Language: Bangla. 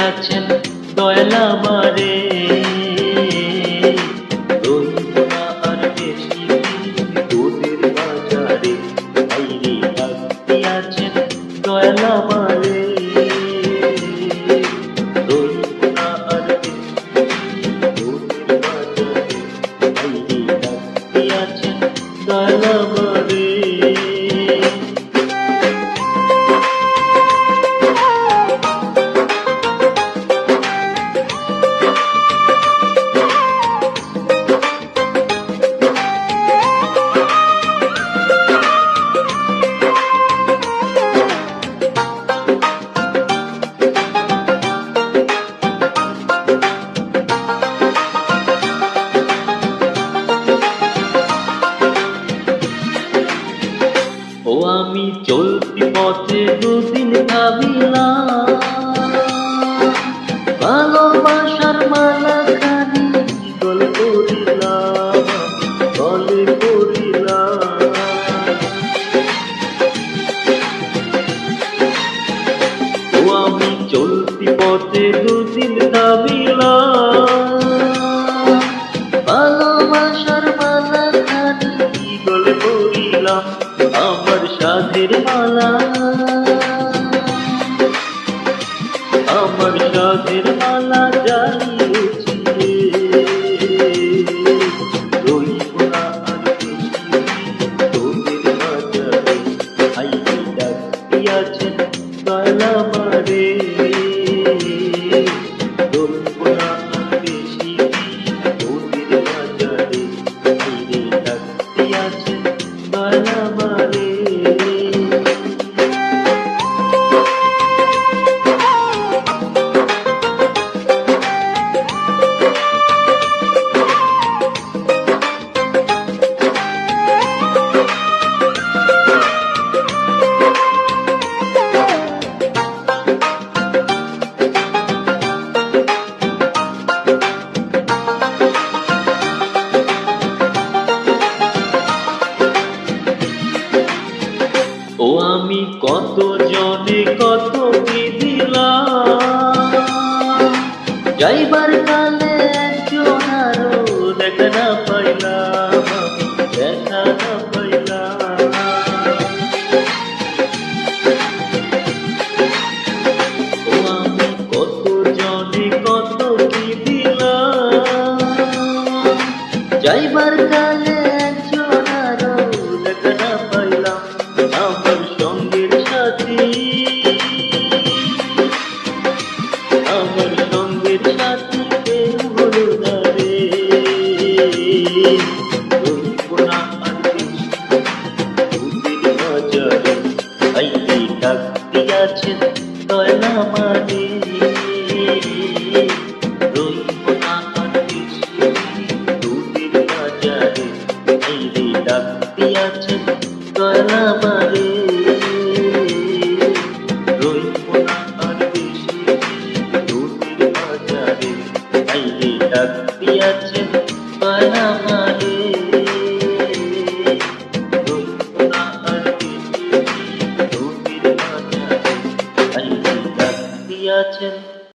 আছেন দয়াল আমারে, রইব না আর বেশি দিন তোদের বাজারে। ভাইরে ডাক দিয়াছেন দয়াল আমারে, রইব না আর বেশি দিন তোদের বাজারে। ভাইরে ডাক দিয়াছেন দয়াল আমারে। ও আমি চলতি পথে দুদিন ভাবিলাম, ভালোবাসার মালা খানি গলে পড়িলাম, গলে পড়িলাম। ও আমি চলতি পথে দুদিন ভাবিলাম, ভালোবাসার মালা খানি গলে পড়িলাম। আমার সাধের মালা, আমার সাধের মালা জ্বালিয়েছি রে, রইব না আর বেশি তোদের বাজারে। ভাইরে ডাক দিয়াছেন দয়াল আমারে, রইব না আর বেশি তোদের বাজারে। ভাইরে ডাক দিয়াছেন দয়াল আমারে। ও আমি কত জনে কত কি দিলাম, যাইবার কালে একজন আরো দেখা না পাইলাম, দেখা না পাইলাম। ও আমি কত জনে কত কি দিলাম, যাইবার কালে একজন আরো দেখা না পাইলাম। আমার সঙ্গের সাথী, আমার সঙ্গের সাথী কেউ হলো না রে, রইব না আর বেশি তোদের বাজারে। ভাইরে ডাক দিয়াছেন দয়াল আমারে, রইব না আর বেশি তোদের বাজারে। ভাইরে ডাক দিয়াছেন দয়াল আমারে, রইব না আর বেশি তোদের বাজারে। ভাইরে ডাক দিয়াছেন দয়াল আমারে, রইব না আর বেশি তোদের বাজারে। ভাইরে ডাক দিয়াছেন